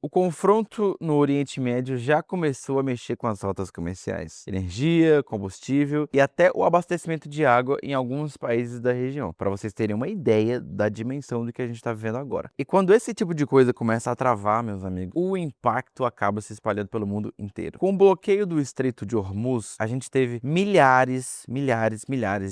O confronto no Oriente Médio já começou a mexer com as rotas comerciais, energia, combustível e até o abastecimento de água em alguns países da região, para vocês terem uma ideia da dimensão do que a gente está vivendo agora. E quando esse tipo de coisa começa a travar, meus amigos, o impacto acaba se espalhando pelo mundo inteiro. Com o bloqueio do Estreito de Hormuz, a gente teve milhares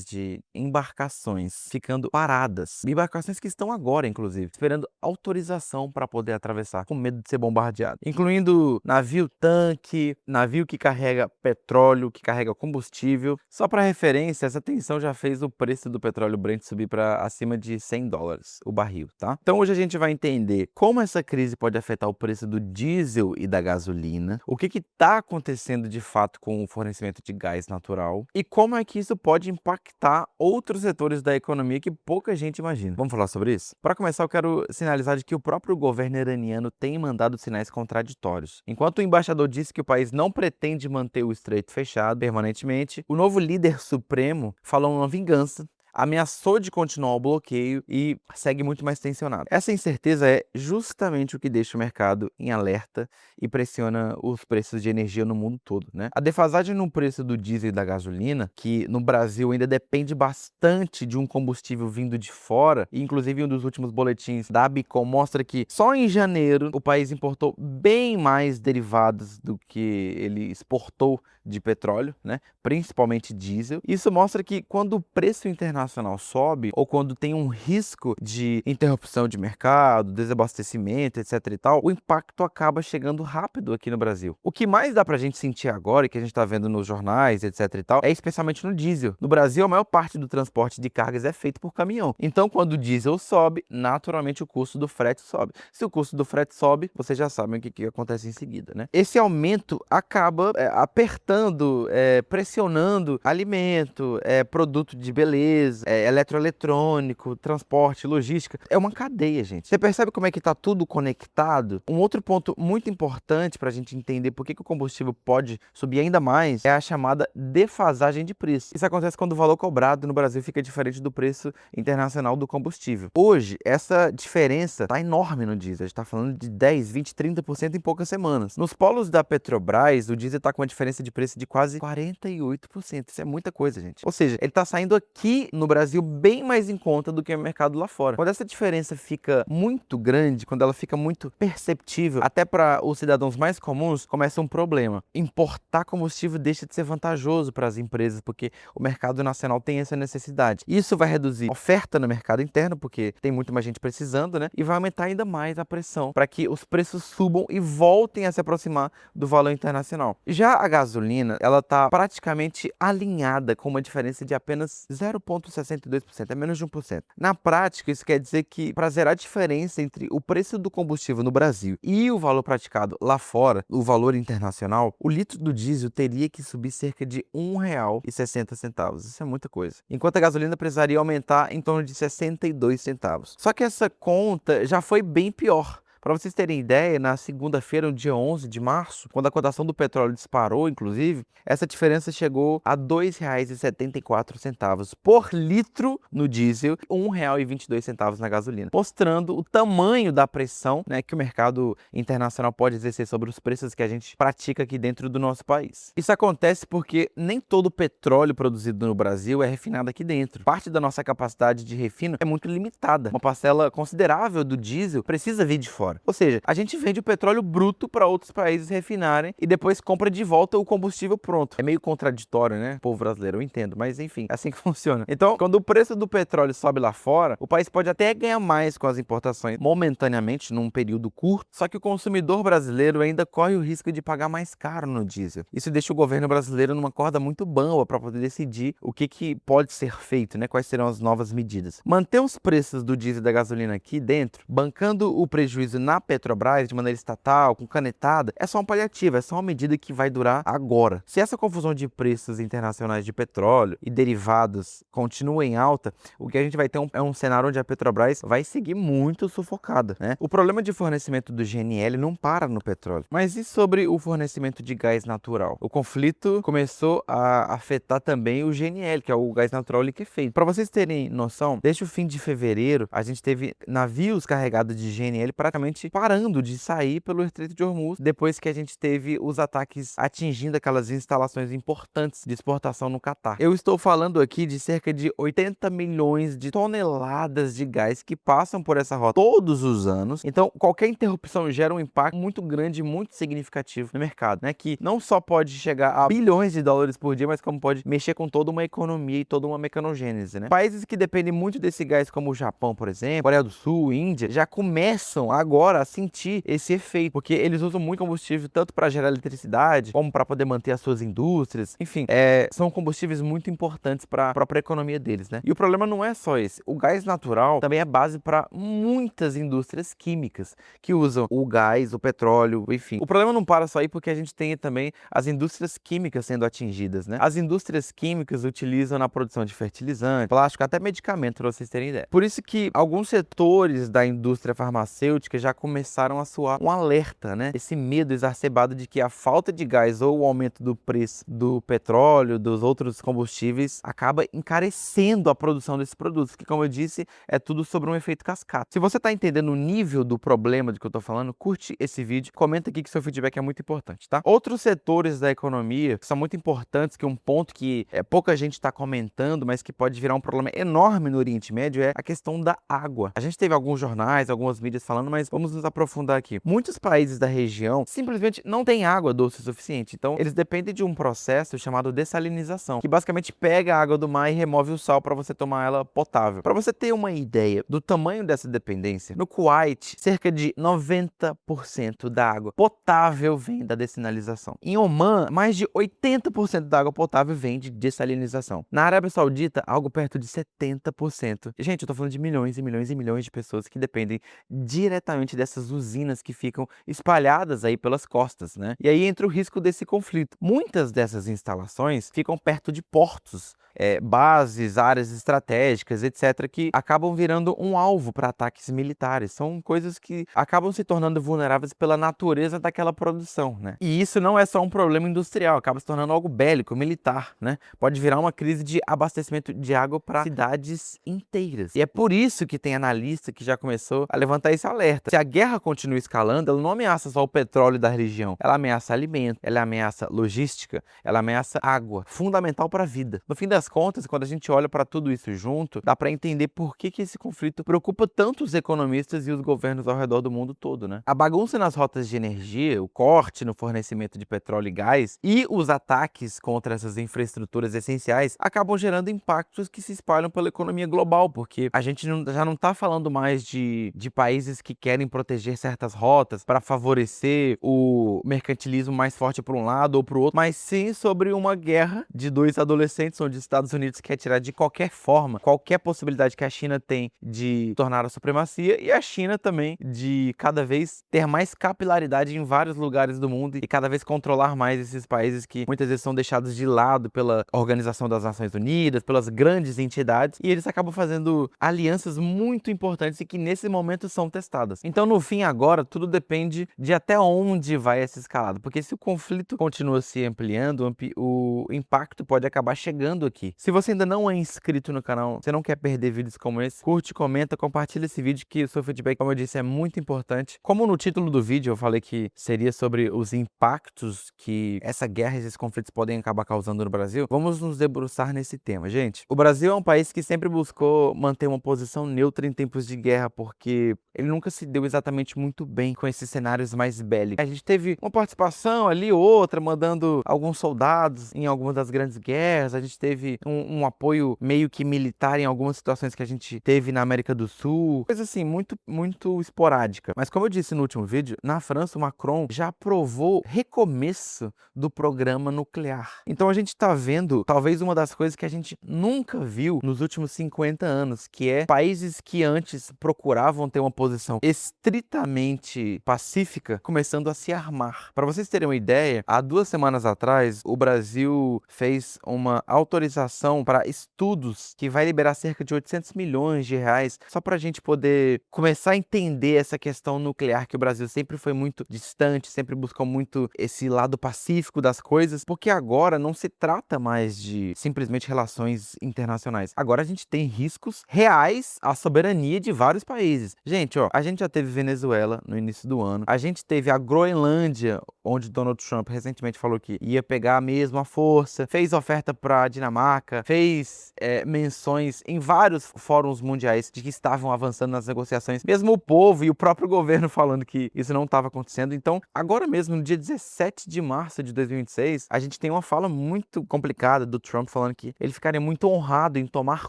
de embarcações ficando paradas. Embarcações que estão agora, inclusive, esperando autorização para poder atravessar, com medo de ser bombardeado. Incluindo navio-tanque, navio que carrega petróleo, que carrega combustível. Só para referência, essa tensão já fez o preço do petróleo Brent subir para acima de $100 o barril, tá? Então hoje a gente vai entender como essa crise pode afetar o preço do diesel e da gasolina, o que está acontecendo de fato com o fornecimento de gás natural e como é que isso pode impactar outros setores da economia que pouca gente imagina. Vamos falar sobre isso? Para começar, eu quero sinalizar de que o próprio governo iraniano tem mandado sinais contraditórios. Enquanto o embaixador disse que o país não pretende manter o estreito fechado permanentemente, o novo líder supremo falou uma vingança, ameaçou de continuar o bloqueio e segue muito mais tensionado. Essa incerteza é justamente o que deixa o mercado em alerta e pressiona os preços de energia no mundo todo, né? A defasagem no preço do diesel e da gasolina, que no Brasil ainda depende bastante de um combustível vindo de fora, e inclusive um dos últimos boletins da Abicom mostra que só em janeiro o país importou bem mais derivados do que ele exportou de petróleo, né? Principalmente diesel. Isso mostra que quando o preço internacional sobe ou quando tem um risco de interrupção de mercado, desabastecimento, etc e tal, o impacto acaba chegando rápido aqui no Brasil. O que mais dá pra gente sentir agora e que a gente tá vendo nos jornais, etc e tal, é especialmente no diesel. No Brasil, a maior parte do transporte de cargas é feito por caminhão. Então, quando o diesel sobe, naturalmente o custo do frete sobe. Se o custo do frete sobe, vocês já sabem o que acontece em seguida, né? Esse aumento acaba apertando, pressionando alimento, produto de beleza, eletroeletrônico, transporte, logística. É uma cadeia, gente. Você percebe como é que está tudo conectado? Um outro ponto muito importante para a gente entender por que o combustível pode subir ainda mais é a chamada defasagem de preço. Isso acontece quando o valor cobrado no Brasil fica diferente do preço internacional do combustível. Hoje, essa diferença está enorme no diesel. A gente está falando de 10, 20, 30% em poucas semanas. Nos polos da Petrobras, o diesel está com uma diferença de preço de quase 48%. Isso é muita coisa, gente. Ou seja, ele está saindo aqui no Brasil bem mais em conta do que o mercado lá fora. Quando essa diferença fica muito grande, quando ela fica muito perceptível, até para os cidadãos mais comuns, começa um problema. Importar combustível deixa de ser vantajoso para as empresas, porque o mercado nacional tem essa necessidade. Isso vai reduzir a oferta no mercado interno, porque tem muito mais gente precisando, né? E vai aumentar ainda mais a pressão para que os preços subam e voltem a se aproximar do valor internacional. Já a gasolina, ela está praticamente alinhada com uma diferença de apenas 0,62%, é menos de 1%. Na prática, isso quer dizer que para zerar a diferença entre o preço do combustível no Brasil e o valor praticado lá fora, o valor internacional, o litro do diesel teria que subir cerca de R$1,60. Isso é muita coisa. Enquanto a gasolina precisaria aumentar em torno de 62 centavos. Só que essa conta já foi bem pior. Para vocês terem ideia, na segunda-feira, no dia 11 de março, quando a cotação do petróleo disparou, inclusive, essa diferença chegou a R$2,74 por litro no diesel, R$1,22 na gasolina, mostrando o tamanho da pressão, né, que o mercado internacional pode exercer sobre os preços que a gente pratica aqui dentro do nosso país. Isso acontece porque nem todo o petróleo produzido no Brasil é refinado aqui dentro. Parte da nossa capacidade de refino é muito limitada. Uma parcela considerável do diesel precisa vir de fora. Ou seja, a gente vende o petróleo bruto para outros países refinarem e depois compra de volta o combustível pronto. É meio contraditório, né? Povo brasileiro, eu entendo, mas enfim, é assim que funciona. Então, quando o preço do petróleo sobe lá fora, o país pode até ganhar mais com as importações momentaneamente, num período curto, só que o consumidor brasileiro ainda corre o risco de pagar mais caro no diesel. Isso deixa o governo brasileiro numa corda muito bamba para poder decidir o que pode ser feito, né? Quais serão as novas medidas. Manter os preços do diesel e da gasolina aqui dentro, bancando o prejuízo na Petrobras de maneira estatal, com canetada, é só um paliativo, é só uma medida que vai durar agora. Se essa confusão de preços internacionais de petróleo e derivados continua em alta, o que a gente vai ter é um cenário onde a Petrobras vai seguir muito sufocada, né? O problema de fornecimento do GNL não para no petróleo. Mas e sobre o fornecimento de gás natural? O conflito começou a afetar também o GNL, que é o gás natural liquefeito. Para vocês terem noção, desde o fim de fevereiro, a gente teve navios carregados de GNL praticamente simplesmente parando de sair pelo Estreito de Hormuz depois que a gente teve os ataques atingindo aquelas instalações importantes de exportação no Catar. Eu estou falando aqui de cerca de 80 milhões de toneladas de gás que passam por essa rota todos os anos. Então, qualquer interrupção gera um impacto muito grande, muito significativo no mercado, né? Que não só pode chegar a bilhões de dólares por dia, mas como pode mexer com toda uma economia e toda uma mecanogênese, né? Países que dependem muito desse gás, como o Japão, por exemplo, Coreia do Sul, Índia, já começam agora a sentir esse efeito, porque eles usam muito combustível tanto para gerar eletricidade, como para poder manter as suas indústrias. Enfim, são combustíveis muito importantes para a própria economia deles, né? E o problema não é só esse. O gás natural também é base para muitas indústrias químicas que usam o gás, o petróleo, enfim. O problema não para só aí, porque a gente tem também as indústrias químicas sendo atingidas, né? As indústrias químicas utilizam na produção de fertilizante, plástico, até medicamento, para vocês terem ideia. Por isso que alguns setores da indústria farmacêutica já começaram a soar um alerta, né? Esse medo exacerbado de que a falta de gás ou o aumento do preço do petróleo, dos outros combustíveis, acaba encarecendo a produção desses produtos, que, como eu disse, é tudo sobre um efeito cascata. Se você está entendendo o nível do problema de que eu estou falando, curte esse vídeo, comenta aqui que seu feedback é muito importante, tá? Outros setores da economia que são muito importantes, que um ponto que pouca gente está comentando, mas que pode virar um problema enorme no Oriente Médio, é a questão da água. A gente teve alguns jornais, algumas mídias falando, mas vamos nos aprofundar aqui. Muitos países da região simplesmente não têm água doce o suficiente, então eles dependem de um processo chamado dessalinização, que basicamente pega a água do mar e remove o sal para você tomar ela potável. Para você ter uma ideia do tamanho dessa dependência, no Kuwait, cerca de 90% da água potável vem da dessalinização. Em Omã, mais de 80% da água potável vem de dessalinização. Na Arábia Saudita, algo perto de 70%. Gente, eu tô falando de milhões e milhões e milhões de pessoas que dependem diretamente dessas usinas que ficam espalhadas aí pelas costas, né? E aí entra o risco desse conflito. Muitas dessas instalações ficam perto de portos, bases, áreas estratégicas, etc., que acabam virando um alvo para ataques militares. São coisas que acabam se tornando vulneráveis pela natureza daquela produção, né? E isso não é só um problema industrial, acaba se tornando algo bélico, militar, né? Pode virar uma crise de abastecimento de água para cidades inteiras. E é por isso que tem analista que já começou a levantar esse alerta. Se a guerra continua escalando, ela não ameaça só o petróleo da região, ela ameaça alimento, ela ameaça logística, ela ameaça água, fundamental para a vida. No fim das contas, quando a gente olha para tudo isso junto, dá para entender por que esse conflito preocupa tanto os economistas e os governos ao redor do mundo todo, né? A bagunça nas rotas de energia, o corte no fornecimento de petróleo e gás e os ataques contra essas infraestruturas essenciais acabam gerando impactos que se espalham pela economia global, porque a gente já não está falando mais de países que querem proteger certas rotas para favorecer o mercantilismo mais forte para um lado ou para o outro, mas sim sobre uma guerra de dois adolescentes onde os Estados Unidos quer tirar de qualquer forma, qualquer possibilidade que a China tem de tornar a supremacia, e a China também de cada vez ter mais capilaridade em vários lugares do mundo e cada vez controlar mais esses países que muitas vezes são deixados de lado pela Organização das Nações Unidas, pelas grandes entidades, e eles acabam fazendo alianças muito importantes e que nesse momento são testadas. Então, no fim, agora, tudo depende de até onde vai essa escalada, porque se o conflito continua se ampliando, o impacto pode acabar chegando aqui. Se você ainda não é inscrito no canal, você não quer perder vídeos como esse, curte, comenta, compartilha esse vídeo, que o seu feedback, como eu disse, é muito importante. Como no título do vídeo eu falei que seria sobre os impactos que essa guerra e esses conflitos podem acabar causando no Brasil, vamos nos debruçar nesse tema, gente. O Brasil é um país que sempre buscou manter uma posição neutra em tempos de guerra, porque ele nunca se deu exatamente muito bem com esses cenários mais bélicos. A gente teve uma participação ali ou outra, mandando alguns soldados em algumas das grandes guerras, a gente teve um apoio meio que militar em algumas situações que a gente teve na América do Sul, coisa assim, muito, muito esporádica. Mas como eu disse no último vídeo, na França o Macron já aprovou recomeço do programa nuclear. Então a gente está vendo talvez uma das coisas que a gente nunca viu nos últimos 50 anos, que é países que antes procuravam ter uma posição estritamente pacífica, começando a se armar. Para vocês terem uma ideia, há 2 semanas atrás, o Brasil fez uma autorização para estudos que vai liberar cerca de 800 milhões de reais, só para a gente poder começar a entender essa questão nuclear, que o Brasil sempre foi muito distante, sempre buscou muito esse lado pacífico das coisas, porque agora não se trata mais de simplesmente relações internacionais. Agora a gente tem riscos reais à soberania de vários países. Gente, ó, a gente já teve teve Venezuela no início do ano. A gente teve a Groenlândia, onde Donald Trump recentemente falou que ia pegar mesmo a força, fez oferta para a Dinamarca, fez menções em vários fóruns mundiais de que estavam avançando nas negociações, mesmo o povo e o próprio governo falando que isso não estava acontecendo. Então, agora mesmo, no dia 17 de março de 2026, a gente tem uma fala muito complicada do Trump falando que ele ficaria muito honrado em tomar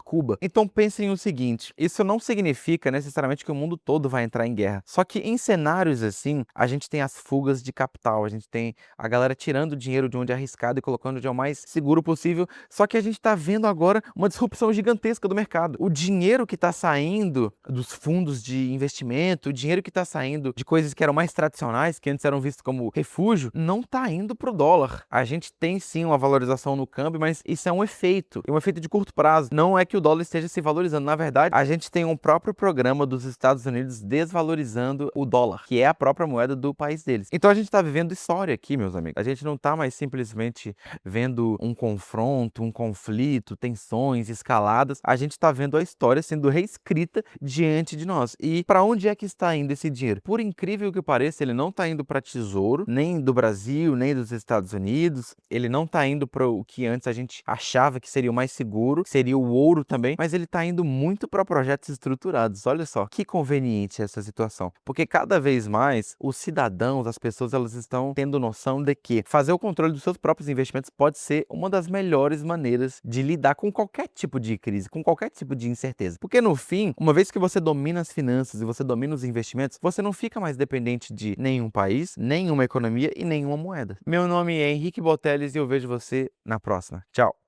Cuba. Então, pensem o seguinte, isso não significa necessariamente que o mundo todo vai entrar em guerra. Só que em cenários assim, a gente tem as fugas de capital, a gente tem a galera tirando dinheiro de onde é arriscado e colocando onde é o mais seguro possível. Só que a gente está vendo agora uma disrupção gigantesca do mercado. O dinheiro que está saindo dos fundos de investimento, o dinheiro que está saindo de coisas que eram mais tradicionais, que antes eram vistas como refúgio, não está indo para o dólar. A gente tem sim uma valorização no câmbio, mas isso é um efeito de curto prazo. Não é que o dólar esteja se valorizando. Na verdade, a gente tem um próprio programa dos Estados Unidos desvalorizando o dólar, que é a própria moeda do país deles. Então a gente está vivendo história aqui, meus amigos. A gente não está mais simplesmente vendo um confronto, um conflito, tensões, escaladas. A gente está vendo a história sendo reescrita diante de nós. E para onde é que está indo esse dinheiro? Por incrível que pareça, ele não está indo para tesouro, nem do Brasil, nem dos Estados Unidos. Ele não está indo para o que antes a gente achava que seria o mais seguro, que seria o ouro também, mas ele está indo muito para projetos estruturados. Olha só, que conveniente essa situação. Porque cada vez mais os cidadãos, as pessoas, elas estão tendo noção de que fazer o controle dos seus próprios investimentos pode ser uma das melhores maneiras de lidar com qualquer tipo de crise, com qualquer tipo de incerteza. Porque no fim, uma vez que você domina as finanças e você domina os investimentos, você não fica mais dependente de nenhum país, nenhuma economia e nenhuma moeda. Meu nome é Henrique Boteles e eu vejo você na próxima. Tchau!